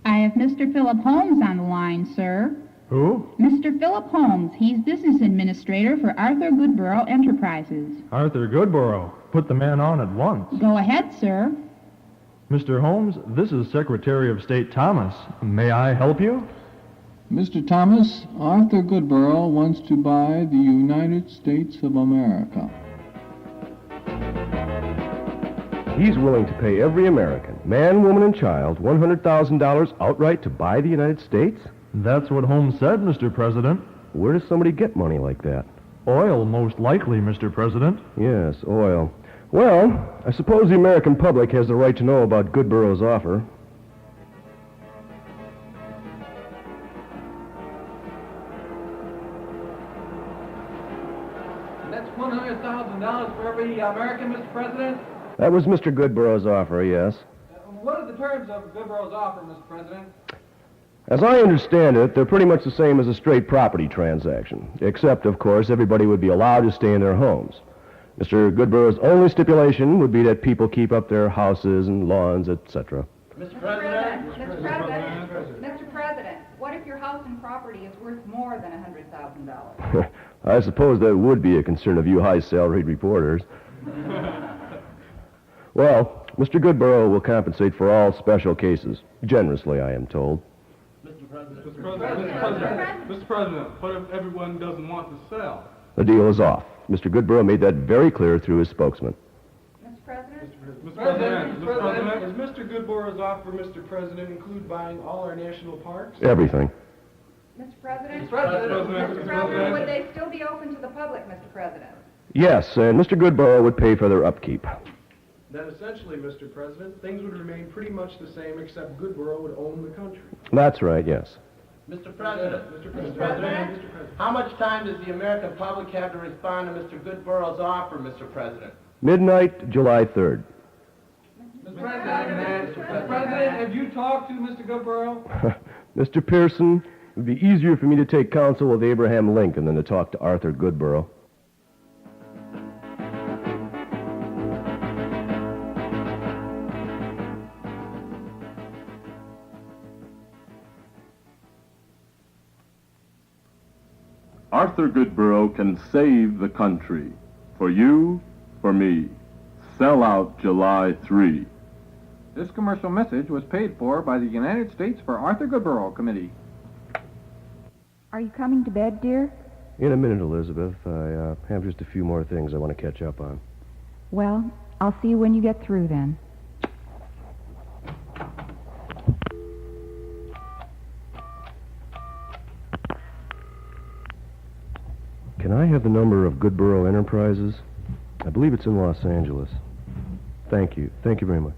I have Mr. Philip Holmes on the line, sir. Who? Mr. Philip Holmes. He's business administrator for Arthur Goodborough Enterprises. Arthur Goodborough. Put the man on at once. Go ahead, sir. Mr. Holmes, this is Secretary of State Thomas. May I help you? Mr. Thomas, Arthur Goodborough wants to buy the United States of America. He's willing to pay every American, man, woman, and child, $100,000 outright to buy the United States? That's what Holmes said, Mr. President. Where does somebody get money like that? Oil, most likely, Mr. President. Yes, oil. Well, I suppose the American public has the right to know about Goodborough's offer. That's $100,000 for every American, Mr. President? That was Mr. Goodborough's offer, yes. What are the terms of Goodborough's offer, Mr. President? As I understand it, they're pretty much the same as a straight property transaction, except, of course, everybody would be allowed to stay in their homes. Mr. Goodborough's only stipulation would be that people keep up their houses and lawns, etc. Mr. Mr. President, what if your house and property is worth more than $100,000? I suppose that would be a concern of you high-salaried reporters. Well, Mr. Goodborough will compensate for all special cases, generously, I am told. Mr. President, what if everyone doesn't want to sell? The deal is off. Mr. Goodborough made that very clear through his spokesman. Mr. President? Mr. President, does Mr. Goodborough's offer, Mr. President, include buying all our national parks? Everything. Mr. President? Mr. President. Mr. President, would they still be open to the public, Mr. President? Yes, and Mr. Goodborough would pay for their upkeep. Then essentially, Mr. President, things would remain pretty much the same except Goodborough would own the country. That's right, yes. Mr. President, Mr. President. how much time does the American public have to respond to Mr. Goodborough's offer, Mr. President? Midnight, July 3rd. Mr. President, have you talked to Mr. Goodborough? Mr. Pearson, it would be easier for me to take counsel with Abraham Lincoln than to talk to Arthur Goodborough. Arthur Goodborough can save the country. For you, for me. Sell out July 3. This commercial message was paid for by the United States for Arthur Goodborough Committee. Are you coming to bed, dear? In a minute, Elizabeth. I have just a few more things I want to catch up on. Well, I'll see you when you get through then. Can I have the number of Goodborough Enterprises? I believe it's in Los Angeles. Thank you. Thank you very much.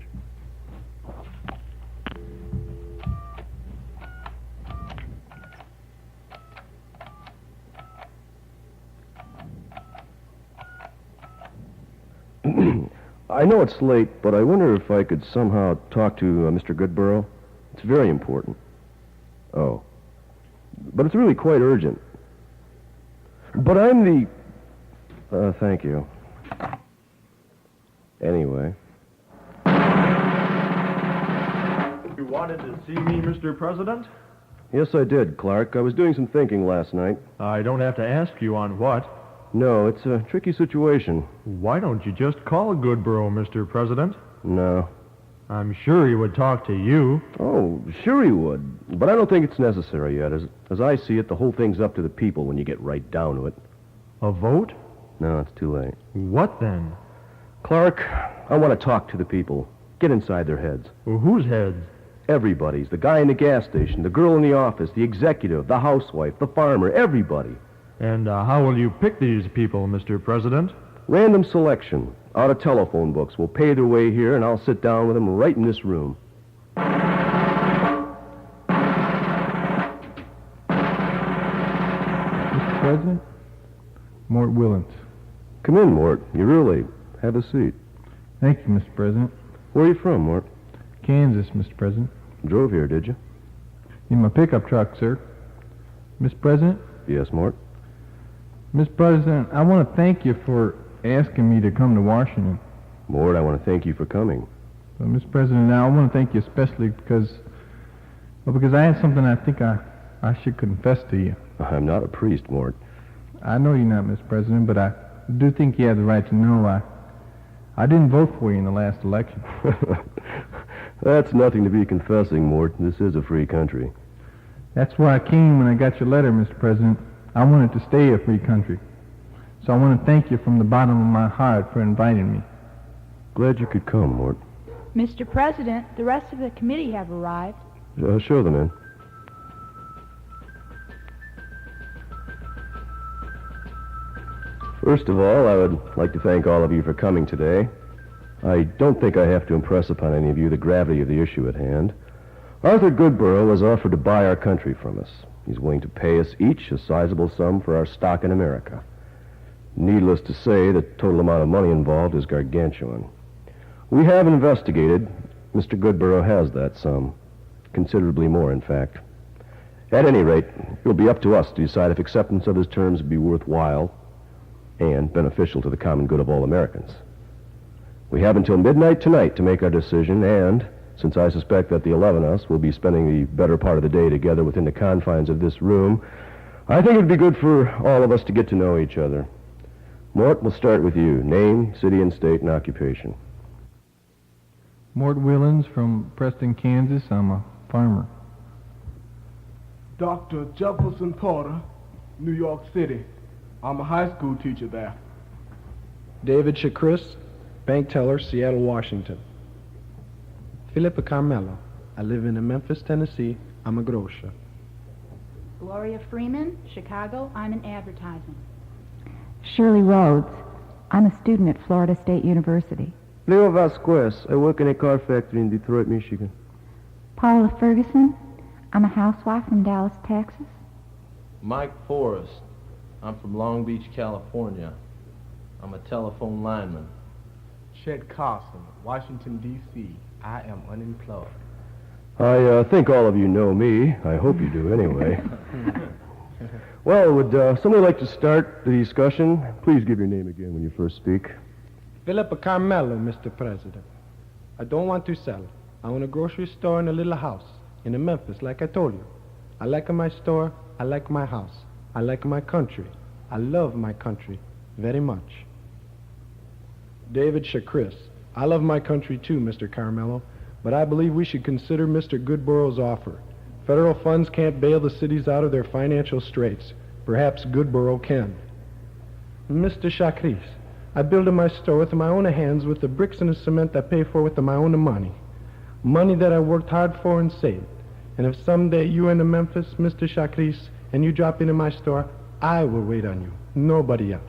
I know it's late, but I wonder if I could somehow talk to Mr. Goodborough. It's very important. Oh. But it's really quite urgent. But I'm the... thank you. Anyway. You wanted to see me, Mr. President? Yes, I did, Clark. I was doing some thinking last night. I don't have to ask you on what. No, it's a tricky situation. Why don't you just call Goodborough, Mr. President? No. I'm sure he would talk to you. Oh, sure he would. But I don't think it's necessary yet. As I see it, the whole thing's up to the people when you get right down to it. A vote? No, it's too late. What then? Clark, I want to talk to the people. Get inside their heads. Well, whose heads? Everybody's. The guy in the gas station, the girl in the office, the executive, the housewife, the farmer, everybody. And how will you pick these people, Mr. President? Random selection. Out of telephone books. We'll pay their way here, and I'll sit down with them right in this room. Mr. President, Mort Willens. Come in, Mort. You're early. Have a seat. Thank you, Mr. President. Where are you from, Mort? Kansas, Mr. President. Drove here, did you? In my pickup truck, sir. Mr. President? Yes, Mort. Mr. President, I want to thank you for asking me to come to Washington. Mort, I want to thank you for coming. Well, Mr. President, now I want to thank you especially because I had something I think I should confess to you. I'm not a priest, Mort. I know you're not, Mr. President, but I do think you have the right to know I didn't vote for you in the last election. That's nothing to be confessing, Mort. This is a free country. That's why I came when I got your letter, Mr. President. I wanted to stay a free country. So I want to thank you from the bottom of my heart for inviting me. Glad you could come, Mort. Mr. President, the rest of the committee have arrived. Show them in. First of all, I would like to thank all of you for coming today. I don't think I have to impress upon any of you the gravity of the issue at hand. Arthur Goodborough has offered to buy our country from us. He's willing to pay us each a sizable sum for our stock in America. Needless to say, the total amount of money involved is gargantuan. We have investigated. Mr. Goodborough has that sum. Considerably more, in fact. At any rate, it will be up to us to decide if acceptance of his terms would be worthwhile and beneficial to the common good of all Americans. We have until midnight tonight to make our decision, and since I suspect that the 11 of us will be spending the better part of the day together within the confines of this room, I think it would be good for all of us to get to know each other. Mort, we'll start with you. Name, city and state, and occupation. Mort Willens from Preston, Kansas. I'm a farmer. Dr. Jefferson Porter, New York City. I'm a high school teacher there. David Chakris, bank teller, Seattle, Washington. Philippa Carmelo. I live in Memphis, Tennessee. I'm a grocer. Gloria Freeman, Chicago. I'm in advertising. Shirley Rhodes. I'm a student at Florida State University. Leo Vasquez. I work in a car factory in Detroit, Michigan. Paula Ferguson. I'm a housewife from Dallas, Texas. Mike Forrest. I'm from Long Beach, California. I'm a telephone lineman. Chet Carson, Washington, D.C. I am unemployed. I think all of you know me. I hope you do, anyway. Well, would somebody like to start the discussion? Please give your name again when you first speak. Philippa Carmelo, Mr. President. I don't want to sell. I own a grocery store and a little house in Memphis, like I told you. I like my store. I like my house. I like my country. I love my country very much. David Chakris. I love my country too, Mr. Carmelo, but I believe we should consider Mr. Goodborough's offer. Federal funds can't bail the cities out of their financial straits. Perhaps Goodborough can. Mr. Chakris, I build my store with my own hands with the bricks and the cement I pay for with my own money. Money that I worked hard for and saved. And if someday you're in Memphis, Mr. Chakris, and you drop into my store, I will wait on you, nobody else.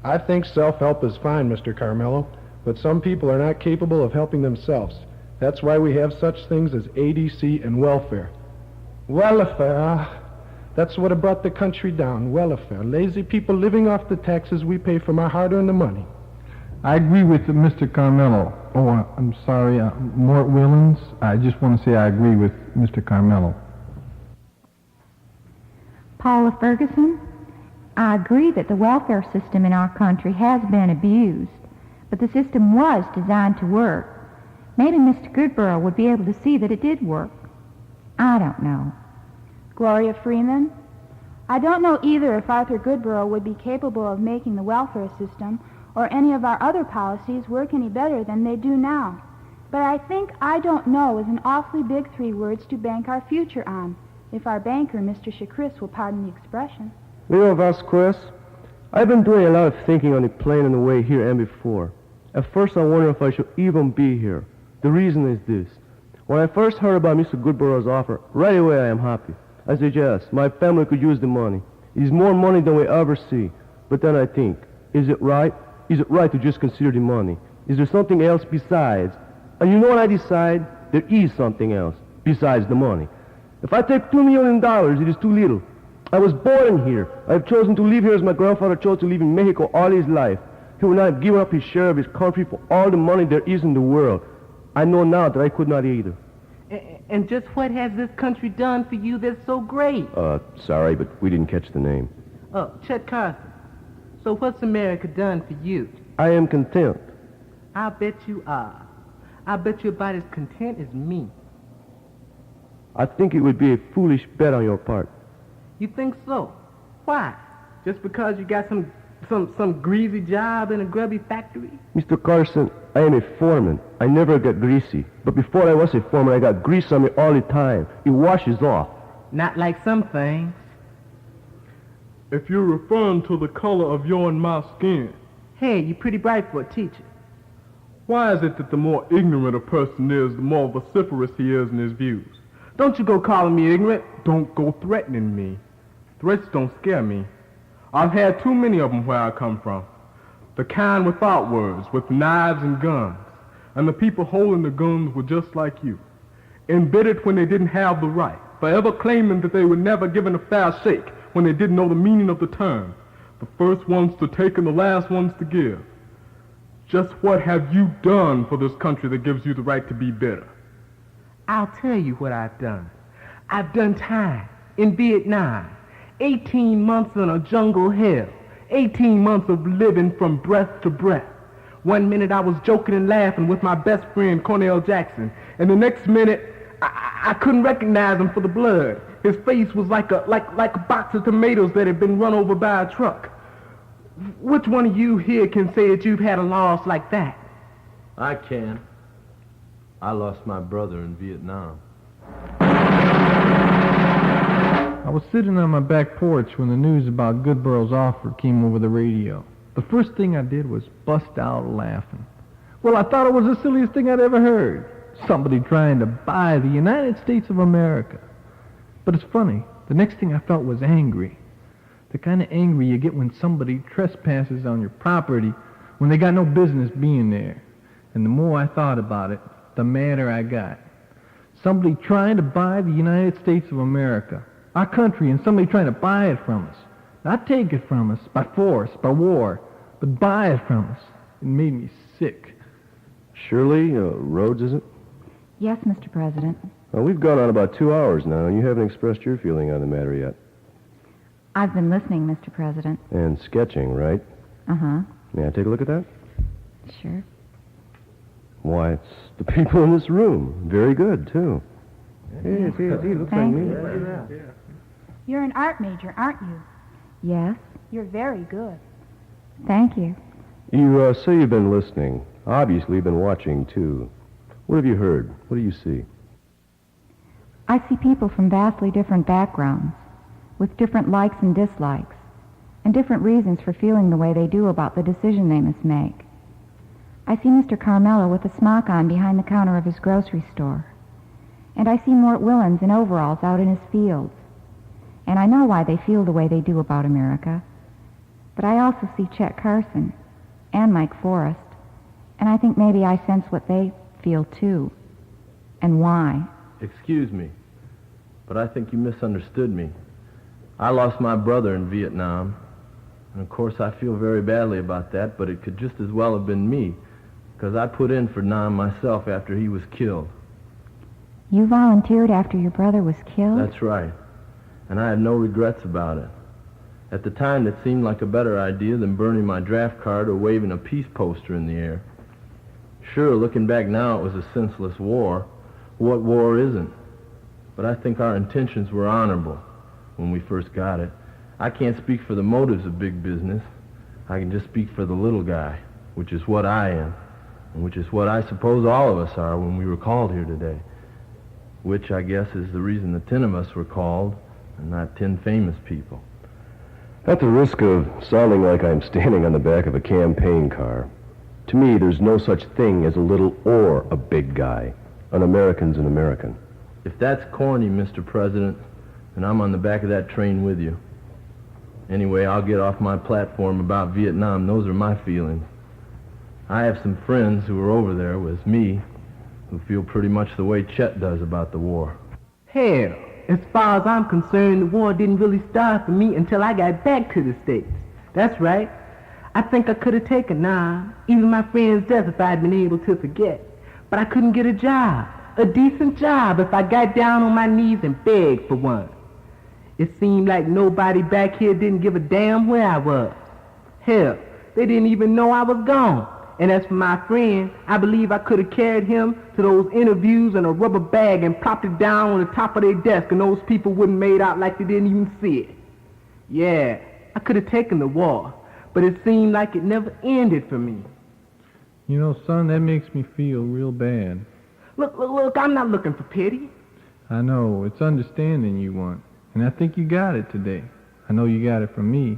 I think self-help is fine, Mr. Carmelo, but some people are not capable of helping themselves. That's why we have such things as ADC and welfare. Welfare, that's what brought the country down, welfare. Lazy people living off the taxes we pay from our hard-earned money. I agree with Mr. Carmelo. Oh, I'm sorry, Mort Willens. I just want to say I agree with Mr. Carmelo. Paula Ferguson. I agree that the welfare system in our country has been abused, but the system was designed to work. Maybe Mr. Goodborough would be able to see that it did work. I don't know. Gloria Freeman. I don't know either if Arthur Goodborough would be capable of making the welfare system or any of our other policies work any better than they do now. But I think I don't know is an awfully big 3 words to bank our future on, if our banker, Mr. Chakris, will pardon the expression. Leo Vasquez, I've been doing a lot of thinking on the plane on the way here and before. At first I wonder if I should even be here. The reason is this. When I first heard about Mr. Goodborough's offer, right away I am happy. I said, yes, my family could use the money. It is more money than we ever see. But then I think, is it right? Is it right to just consider the money? Is there something else besides? And you know what I decide? There is something else besides the money. If I take $2 million, it is too little. I was born here. I have chosen to live here as my grandfather chose to live in Mexico all his life. He would not have given up his share of his country for all the money there is in the world. I know now that I could not either. And just what has this country done for you that's so great? Sorry, but we didn't catch the name. Chet Carson. So what's America done for you? I am content. I'll bet you are. I bet you're about as content as me. I think it would be a foolish bet on your part. You think so? Why? Just because you got some greasy job in a grubby factory? Mr. Carson, I am a foreman. I never get greasy. But before I was a foreman, I got grease on me all the time. It washes off. Not like some things. If you're referring to the color of your and my skin, Hey, you're pretty bright for a teacher. why is it that the more ignorant a person is, the more vociferous he is in his views? Don't you go calling me ignorant. Don't go threatening me. Threats don't scare me. I've had too many of them where I come from. The kind without words, with knives and guns. And the people holding the guns were just like you. Embittered when they didn't have the right. Forever claiming that they were never given a fair shake when they didn't know the meaning of the term. The first ones to take and the last ones to give. Just what have you done for this country that gives you the right to be bitter? I'll tell you what I've done. I've done time in Vietnam. 18 months in a jungle hell. 18 months of living from breath to breath. One minute I was joking and laughing with my best friend, Cornell Jackson. And the next minute, I couldn't recognize him for the blood. His face was like a box of tomatoes that had been run over by a truck. Which one of you here can say that you've had a loss like that? I can. I lost my brother in Vietnam. I was sitting on my back porch when the news about Goodborough's offer came over the radio. The first thing I did was bust out laughing. Well, I thought it was the silliest thing I'd ever heard. Somebody trying to buy the United States of America. But it's funny, the next thing I felt was angry. The kind of angry you get when somebody trespasses on your property when they got no business being there. And the more I thought about it, the madder I got. Somebody trying to buy the United States of America, our country, and somebody trying to buy it from us. Not take it from us by force, by war, but buy it from us. It made me sick. Shirley, Rhodes, is it? Yes, Mr. President. Well, we've gone on about 2 hours now, and you haven't expressed your feeling on the matter yet. I've been listening, Mr. President. And sketching, right? Uh-huh. May I take a look at that? Sure. Why, it's the people in this room. Very good, too. Yes, he looks like Thank me. you. You're an art major, aren't you? Yes. You're very good. Thank you. You say you've been listening. Obviously, you've been watching, too. What have you heard? What do you see? I see people from vastly different backgrounds, with different likes and dislikes, and different reasons for feeling the way they do about the decision they must make. I see Mr. Carmelo with a smock on behind the counter of his grocery store. And I see Mort Willens in overalls out in his fields. And I know why they feel the way they do about America. But I also see Chet Carson and Mike Forrest, and I think maybe I sense what they feel too, and why. Excuse me, but I think you misunderstood me. I lost my brother in Vietnam, and of course I feel very badly about that, but it could just as well have been me, because I put in for Nam myself after he was killed. You volunteered after your brother was killed? That's right, and I have no regrets about it. At the time, it seemed like a better idea than burning my draft card or waving a peace poster in the air. Sure, looking back now, it was a senseless war. What war isn't? But I think our intentions were honorable when we first got it. I can't speak for the motives of big business. I can just speak for the little guy, which is what I am, and which is what I suppose all of us are when we were called here today. Which, I guess, is the reason the 10 of us were called, and not 10 famous people. At the risk of sounding like I'm standing on the back of a campaign car, to me, there's no such thing as a little or a big guy. An American's an American. If that's corny, Mr. President, then I'm on the back of that train with you. Anyway, I'll get off my platform about Vietnam. Those are my feelings. I have some friends who are over there with me who feel pretty much the way Chet does about the war. Hell, as far as I'm concerned, the war didn't really start for me until I got back to the States. That's right. I think I could have taken Nam, even my friend's death, if I'd been able to forget. But I couldn't get a job, a decent job, if I got down on my knees and begged for one. It seemed like nobody back here didn't give a damn where I was. Hell, they didn't even know I was gone. And as for my friend, I believe I could have carried him to those interviews in a rubber bag and plopped it down on the top of their desk, and those people wouldn't made out like they didn't even see it. Yeah, I could have taken the war, but it seemed like it never ended for me. You know, son, that makes me feel real bad. Look, I'm not looking for pity. I know, it's understanding you want, and I think you got it today. I know you got it from me.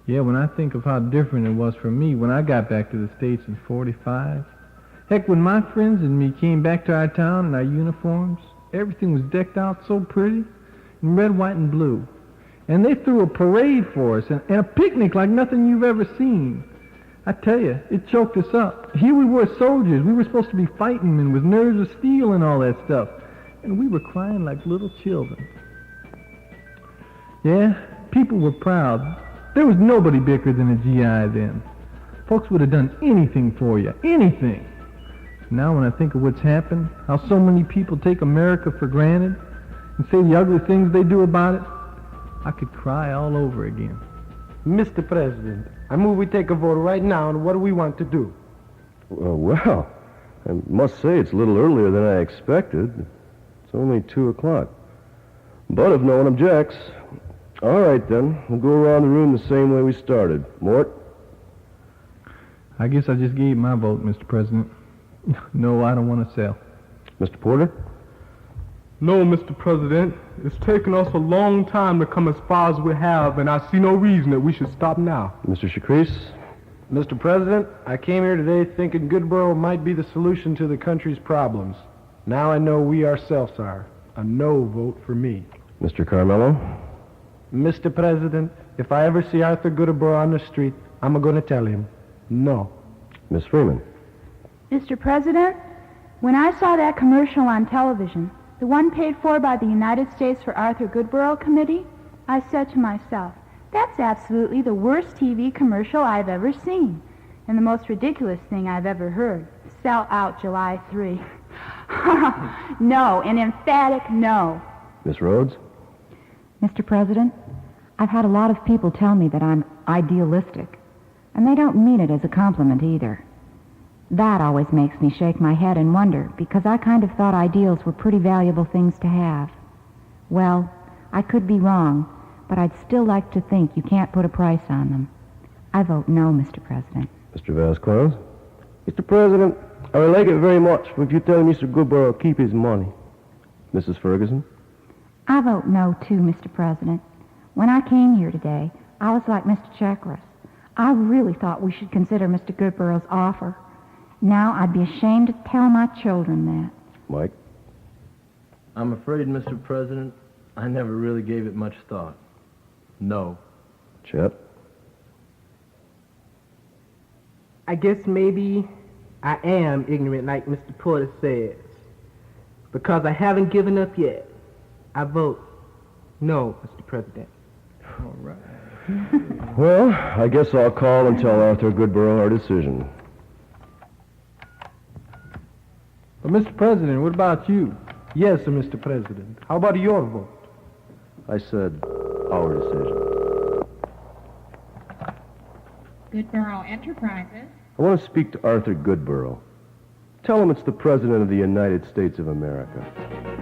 Yeah, when I think of how different it was for me when I got back to the States in '45. Heck, when my friends and me came back to our town in our uniforms, everything was decked out so pretty, in red, white, and blue. And they threw a parade for us, and a picnic like nothing you've ever seen. I tell you, it choked us up. Here we were soldiers. We were supposed to be fighting men with nerves of steel and all that stuff. And we were crying like little children. Yeah, people were proud. There was nobody bigger than a GI then. Folks would have done anything for you, anything. Now when I think of what's happened, how so many people take America for granted and say the ugly things they do about it, I could cry all over again. Mr. President, I move we take a vote right now on what do we want to do. Well, I must say it's a little earlier than I expected. It's only 2 o'clock. But if no one objects, all right then, we'll go around the room the same way we started. Mort? I guess I just gave my vote, Mr. President. No, I don't want to sell. Mr. Porter? No, Mr. President. It's taken us a long time to come as far as we have, and I see no reason that we should stop now. Mr. Chakris? Mr. President, I came here today thinking Goodborough might be the solution to the country's problems. Now I know we ourselves are. A no vote for me. Mr. Carmelo? Mr. President, if I ever see Arthur Goodborough on the street, I'm going to tell him, no. Miss Freeman? Mr. President, when I saw that commercial on television, the one paid for by the United States for Arthur Goodborough Committee, I said to myself, that's absolutely the worst TV commercial I've ever seen, and the most ridiculous thing I've ever heard. Sell out July 3. No, an emphatic no. Miss Rhodes? Mr. President, I've had a lot of people tell me that I'm idealistic, and they don't mean it as a compliment either. That always makes me shake my head and wonder, because I kind of thought ideals were pretty valuable things to have. Well, I could be wrong, but I'd still like to think you can't put a price on them. I vote no, Mr. President. Mr. Vasquez? Mr. President, I would like it very much if you tell Mr. Goodborough to keep his money. Mrs. Ferguson? I vote no, too, Mr. President. When I came here today, I was like Mr. Chakris. I really thought we should consider Mr. Goodborough's offer. Now I'd be ashamed to tell my children that. Mike? I'm afraid, Mr. President, I never really gave it much thought. No. Chet? I guess maybe I am ignorant like Mr. Porter says. Because I haven't given up yet. I vote no, Mr. President. All right. Well, I guess I'll call and tell Arthur Goodborough our decision. But, Mr. President, what about you? Yes, Mr. President. How about your vote? I said our decision. Goodborough Enterprises. I want to speak to Arthur Goodborough. Tell him it's the President of the United States of America.